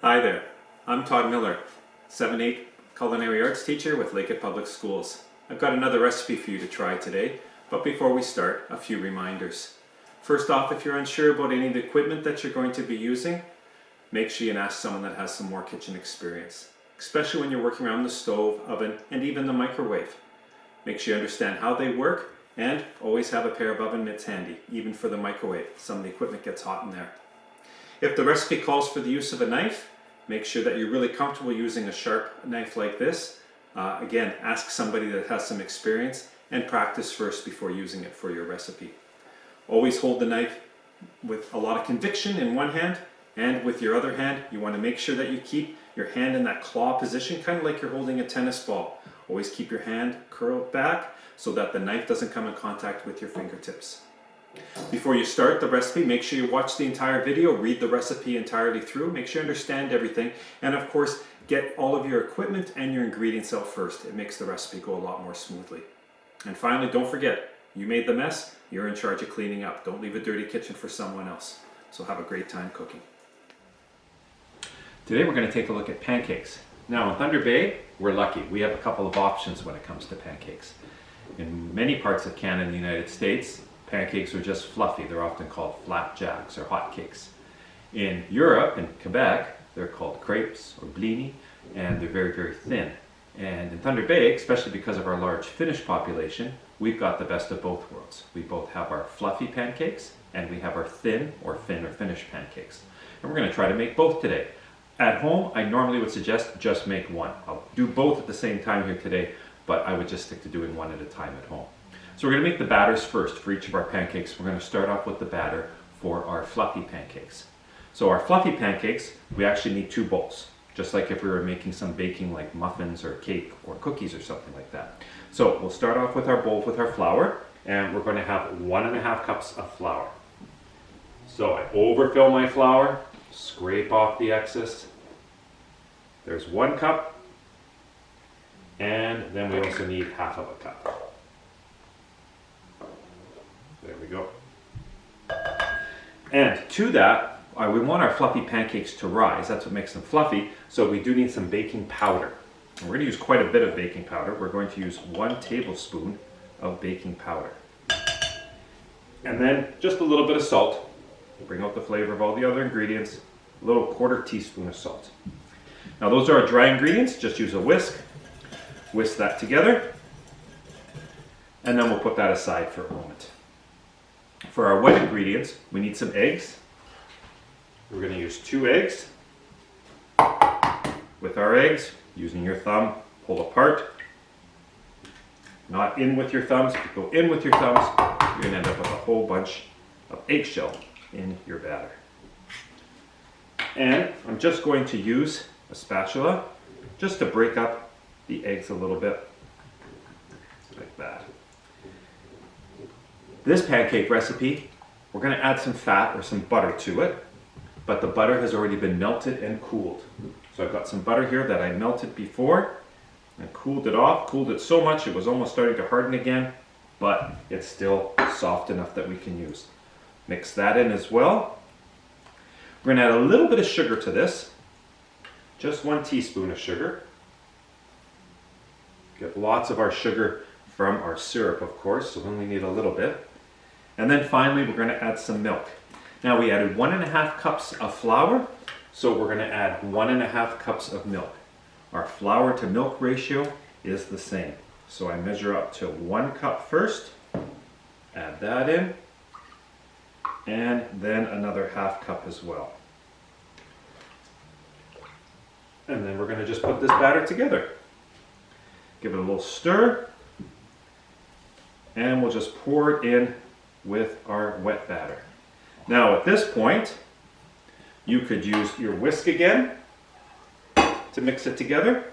Hi there, I'm Todd Miller, 7-8 culinary arts teacher with Lakehead Public Schools. I've got another recipe for you to try today, but before we start, a few reminders. First off, if you're unsure about any of the equipment that you're going to be using, make sure you ask someone that has some more kitchen experience, especially when you're working around the stove, oven, and even the microwave. Make sure you understand how they work, and always have a pair of oven mitts handy, even for the microwave. Some of the equipment gets hot in there. If the recipe calls for the use of a knife, make sure that you're really comfortable using a sharp knife like this. Again, ask somebody that has some experience and practice first before using it for your recipe. Always hold the knife with a lot of conviction in one hand, and with your other hand, you want to make sure that you keep your hand in that claw position, kind of like you're holding a tennis ball. Always keep your hand curled back so that the knife doesn't come in contact with your fingertips. Before you start the recipe, make sure you watch the entire video, read the recipe entirely through, make sure you understand everything, and of course, get all of your equipment and your ingredients out first. It makes the recipe go a lot more smoothly. And finally, don't forget, you made the mess, you're in charge of cleaning up. Don't leave a dirty kitchen for someone else. So have a great time cooking. Today we're going to take a look at pancakes. Now in Thunder Bay, we're lucky. We have a couple of options when it comes to pancakes. In many parts of Canada and the United States, pancakes are just fluffy. They're often called flapjacks or hotcakes. In Europe, in Quebec, they're called crepes or blini, and they're very, very thin. And in Thunder Bay, especially because of our large Finnish population, we've got the best of both worlds. We both have our fluffy pancakes, and we have our thin or Finnish pancakes. And we're going to try to make both today. At home, I normally would suggest just make one. I'll do both at the same time here today, but I would just stick to doing one at a time at home. So we're going to make the batters first for each of our pancakes. We're going to start off with the batter for our fluffy pancakes. So our fluffy pancakes, we actually need 2 bowls, just like if we were making some baking like muffins or cake or cookies or something like that. So we'll start off with our bowl with our flour, and we're going to have 1.5 cups of flour. So I overfill my flour, scrape off the excess. There's 1 cup, and then we also need 1/2 of a cup. There we go. And to that, we want our fluffy pancakes to rise. That's what makes them fluffy. So we do need some baking powder. And we're going to use quite a bit of baking powder. We're going to use 1 tablespoon of baking powder. And then just a little bit of salt. Bring out the flavor of all the other ingredients. A little 1/4 teaspoon of salt. Now those are our dry ingredients. Just use a whisk. Whisk that together. And then we'll put that aside for a moment. For our wet ingredients, we need some eggs. We're going to use 2 eggs. With our eggs, using your thumb, pull apart. Not in with your thumbs. If you go in with your thumbs, you're going to end up with a whole bunch of eggshell in your batter. And I'm just going to use a spatula just to break up the eggs a little bit, like that. This pancake recipe, we're going to add some fat or some butter to it, but the butter has already been melted and cooled. So I've got some butter here that I melted before and cooled it off. Cooled it so much it was almost starting to harden again, but it's still soft enough that we can use. Mix that in as well. We're going to add a little bit of sugar to this, just 1 teaspoon of sugar. Get lots of our sugar from our syrup, of course, so we only need a little bit. And then finally, we're going to add some milk. Now we added 1.5 cups of flour, so we're going to add 1.5 cups of milk. Our flour to milk ratio is the same. So I measure up to 1 cup first, add that in, and then another 1/2 cup as well. And then we're going to just put this batter together. Give it a little stir, and we'll just pour it in with our wet batter. Now at this point, you could use your whisk again to mix it together,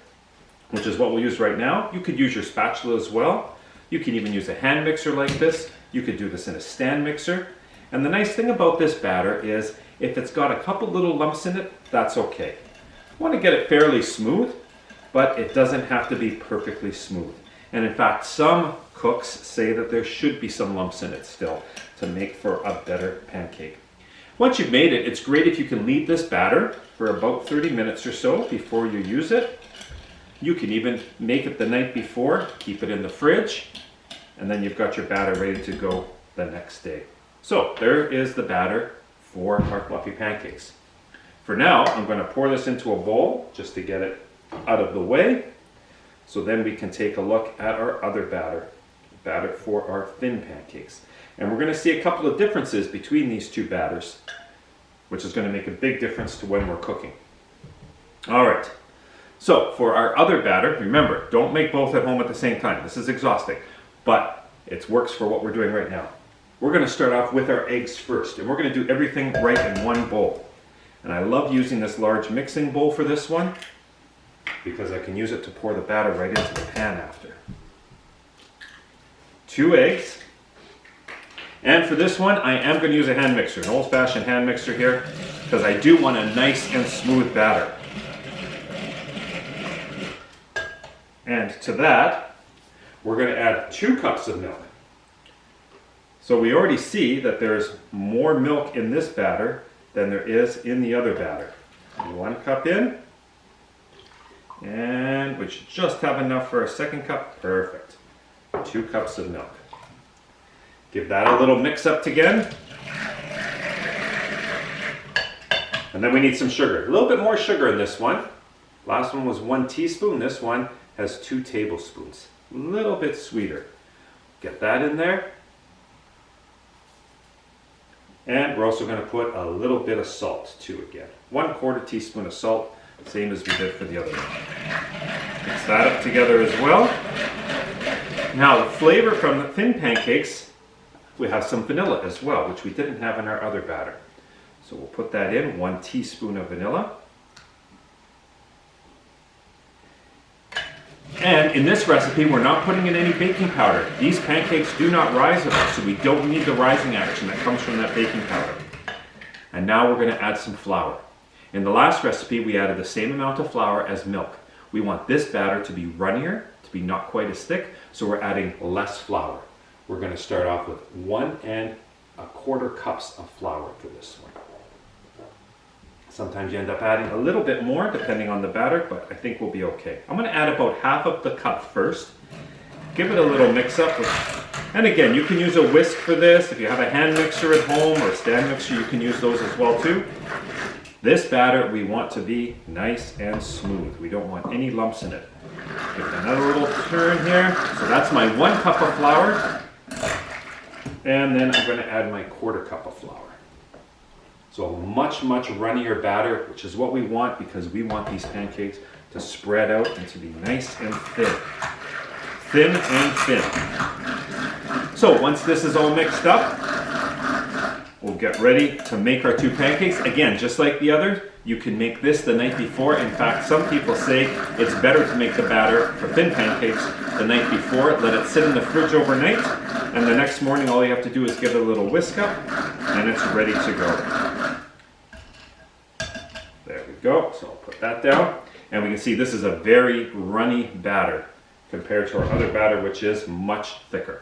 which is what we'll use right now. You could use your spatula as well. You can even use a hand mixer like this. You could do this in a stand mixer. And the nice thing about this batter is if it's got a couple little lumps in it, that's okay. You want to get it fairly smooth, but it doesn't have to be perfectly smooth. And in fact, some cooks say that there should be some lumps in it still to make for a better pancake. Once you've made it, it's great if you can leave this batter for about 30 minutes or so before you use it. You can even make it the night before, keep it in the fridge, and then you've got your batter ready to go the next day. So there is the batter for our fluffy pancakes. For now, I'm going to pour this into a bowl just to get it out of the way. So then we can take a look at our other batter for our thin pancakes. And we're going to see a couple of differences between these two batters, which is going to make a big difference to when we're cooking. All right, so for our other batter, remember, don't make both at home at the same time. This is exhausting, but it works for what we're doing right now. We're going to start off with our eggs first, and we're going to do everything right in one bowl. And I love using this large mixing bowl for this one because I can use it to pour the batter right into the pan after. 2 eggs. And for this one, I am going to use a hand mixer, an old-fashioned hand mixer here, because I do want a nice and smooth batter. And to that, we're going to add 2 cups of milk. So we already see that there's more milk in this batter than there is in the other batter. 1 cup in, and we should just have enough for a second cup. Perfect. 2 cups of milk. Give that a little mix up again. And then we need some sugar. A little bit more sugar in this one. Last one was 1 teaspoon. This one has 2 tablespoons. A little bit sweeter. Get that in there. And we're also going to put a little bit of salt too again. 1/4 teaspoon of salt, same as we did for the other one. Mix that up together as well. Now the flavor from the thin pancakes, we have some vanilla as well, which we didn't have in our other batter. So we'll put that in, 1 teaspoon of vanilla. And in this recipe, we're not putting in any baking powder. These pancakes do not rise at all, so we don't need the rising action that comes from that baking powder. And now we're going to add some flour. In the last recipe, we added the same amount of flour as milk. We want this batter to be runnier, to be not quite as thick, so we're adding less flour. We're going to start off with 1 1/4 cups of flour for this one. Sometimes you end up adding a little bit more depending on the batter, but I think we'll be okay. I'm going to add about half of the cup first. Give it a little mix up. And again, you can use a whisk for this. If you have a hand mixer at home or a stand mixer, you can use those as well too. This batter we want to be nice and smooth. We don't want any lumps in it. Give it another little turn here. So that's my 1 cup of flour. And then I'm going to add my 1/4 cup of flour. So a much, much runnier batter, which is what we want because we want these pancakes to spread out and to be nice and thin. Thin and thin. So once this is all mixed up, we'll get ready to make our 2 pancakes. Again, just like the other, you can make this the night before. In fact, some people say it's better to make the batter for thin pancakes the night before. Let it sit in the fridge overnight, and the next morning all you have to do is give it a little whisk up, and it's ready to go. There we go. So I'll put that down, and we can see this is a very runny batter compared to our other batter, which is much thicker.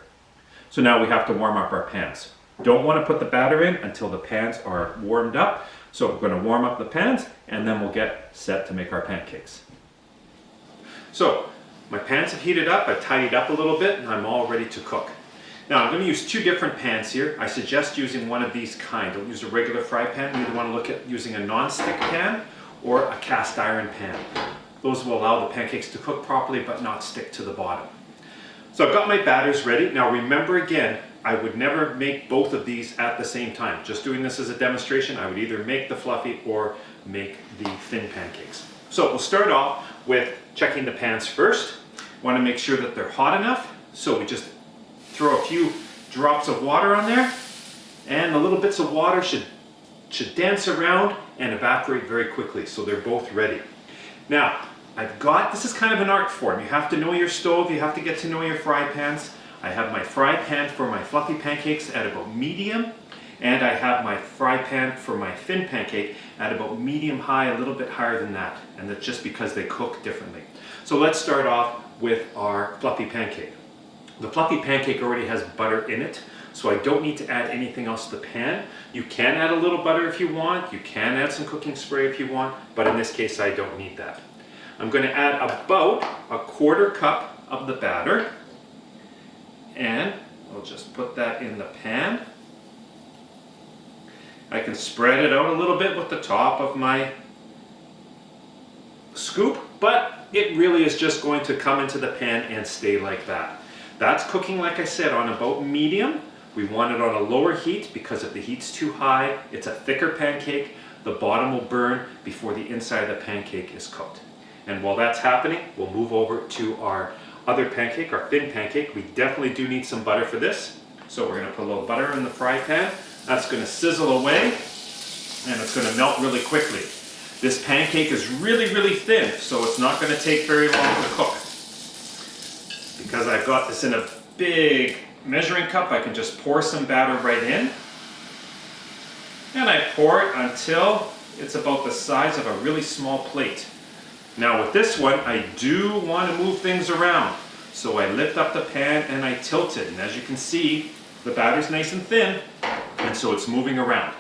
So now we have to warm up our pans. Don't want to put the batter in until the pans are warmed up. So we're going to warm up the pans and then we'll get set to make our pancakes. So my pans have heated up, I've tidied up a little bit, and I'm all ready to cook. Now I'm going to use 2 different pans here. I suggest using one of these kind. Don't use a regular fry pan. You either want to look at using a non-stick pan or a cast iron pan. Those will allow the pancakes to cook properly but not stick to the bottom. So I've got my batters ready. Now remember again, I would never make both of these at the same time. Just doing this as a demonstration, I would either make the fluffy or make the thin pancakes. So we'll start off with checking the pans first. Want to make sure that they're hot enough. So we just throw a few drops of water on there, and the little bits of water should dance around and evaporate very quickly. So they're both ready. Now, this is kind of an art form. You have to know your stove, you have to get to know your fry pans. I have my fry pan for my fluffy pancakes at about medium, and I have my fry pan for my thin pancake at about medium high, a little bit higher than that, and that's just because they cook differently. So let's start off with our fluffy pancake. The fluffy pancake already has butter in it, so I don't need to add anything else to the pan. You can add a little butter if you want, you can add some cooking spray if you want, but in this case I don't need that. I'm going to add about a 1/4 cup of the batter, and I'll just put that in the pan. I can spread it out a little bit with the top of my scoop, but it really is just going to come into the pan and stay like that. That's cooking, like I said, on about medium. We want it on a lower heat because if the heat's too high, it's a thicker pancake. The bottom will burn before the inside of the pancake is cooked. And while that's happening, we'll move over to our other pancake, our thin pancake. We definitely do need some butter for this. So we're going to put a little butter in the fry pan. That's going to sizzle away, and it's going to melt really quickly. This pancake is really, really thin, so it's not going to take very long to cook. Because I've got this in a big measuring cup, I can just pour some batter right in. And I pour it until it's about the size of a really small plate. Now with this one, I do want to move things around. So I lift up the pan and I tilt it. And as you can see, the batter's nice and thin, and so it's moving around.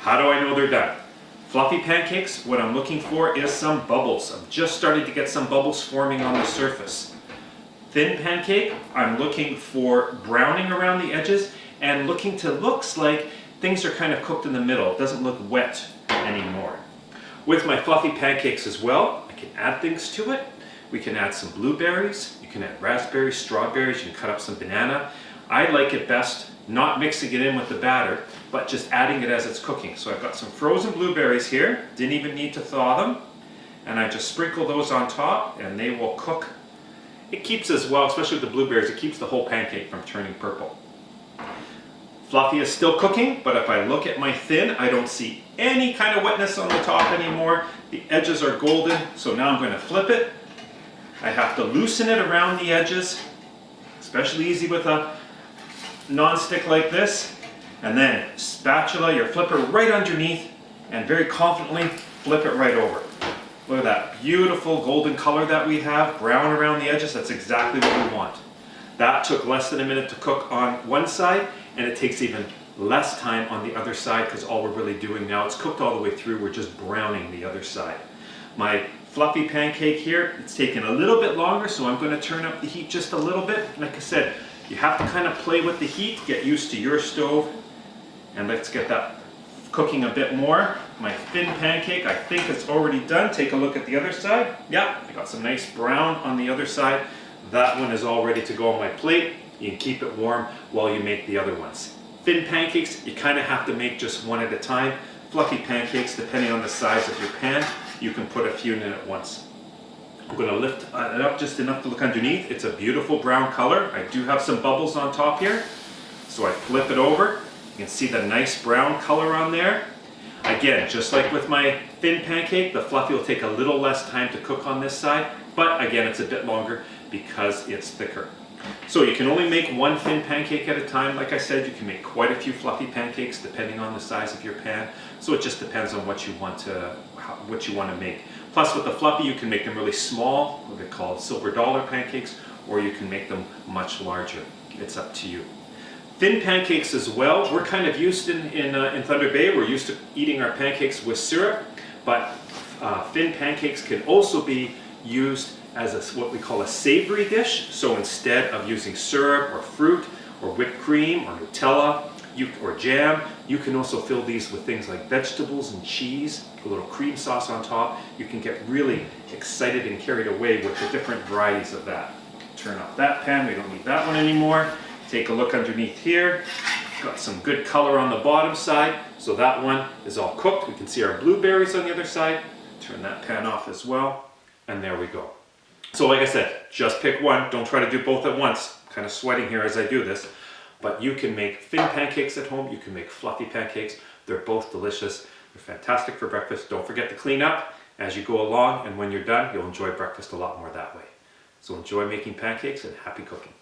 How do I know they're done? Fluffy pancakes, what I'm looking for is some bubbles. I've just started to get some bubbles forming on the surface. Thin pancake, I'm looking for browning around the edges and looks like things are kind of cooked in the middle. It doesn't look wet anymore. With my fluffy pancakes as well, I can add things to it. We can add some blueberries, you can add raspberries, strawberries, you can cut up some banana. I like it best not mixing it in with the batter, but just adding it as it's cooking. So I've got some frozen blueberries here, didn't even need to thaw them, and I just sprinkle those on top and they will cook. It keeps as well, especially with the blueberries, it keeps the whole pancake from turning purple. Fluffy is still cooking, but if I look at my thin, I don't see any kind of wetness on the top anymore. The edges are golden, so now I'm going to flip it. I have to loosen it around the edges, especially easy with a non-stick like this, and then spatula your flipper right underneath and very confidently flip it right over. Look at that beautiful golden color that we have, brown around the edges. That's exactly what we want. That took less than a minute to cook on one side, and it takes even less time on the other side because all we're really doing now, it's cooked all the way through, we're just browning the other side. My fluffy pancake here, it's taken a little bit longer, so I'm going to turn up the heat just a little bit. Like I said, you have to kind of play with the heat, get used to your stove, and let's get that cooking a bit more. My thin pancake, I think it's already done. Take a look at the other side. Yeah, I got some nice brown on the other side. That one is all ready to go on my plate. You can keep it warm while you make the other ones. Thin pancakes, you kind of have to make just one at a time. Fluffy pancakes, depending on the size of your pan, you can put a few in at once. I'm going to lift it up just enough to look underneath. It's a beautiful brown color. I do have some bubbles on top here. So I flip it over. You can see the nice brown color on there. Again, just like with my thin pancake, the fluffy will take a little less time to cook on this side, but again, it's a bit longer because it's thicker. So you can only make one thin pancake at a time. Like I said, you can make quite a few fluffy pancakes depending on the size of your pan. So it just depends on what you want to make. Plus with the fluffy, you can make them really small, what they call silver dollar pancakes, or you can make them much larger. It's up to you. Thin pancakes as well. We're kind of used in Thunder Bay, we're used to eating our pancakes with syrup, but thin pancakes can also be used as what we call a savory dish. So instead of using syrup or fruit or whipped cream or Nutella or jam, you can also fill these with things like vegetables and cheese, a little cream sauce on top. You can get really excited and carried away with the different varieties of that. Turn off that pan, we don't need that one anymore. Take a look underneath here. Got some good color on the bottom side, so that one is all cooked. We can see our blueberries on the other side. Turn that pan off as well, and there we go. So like I said, just pick one. Don't try to do both at once. Kind of sweating here as I do this. But you can make thin pancakes at home. You can make fluffy pancakes. They're both delicious. They're fantastic for breakfast. Don't forget to clean up as you go along, and when you're done, you'll enjoy breakfast a lot more that way. So enjoy making pancakes and happy cooking.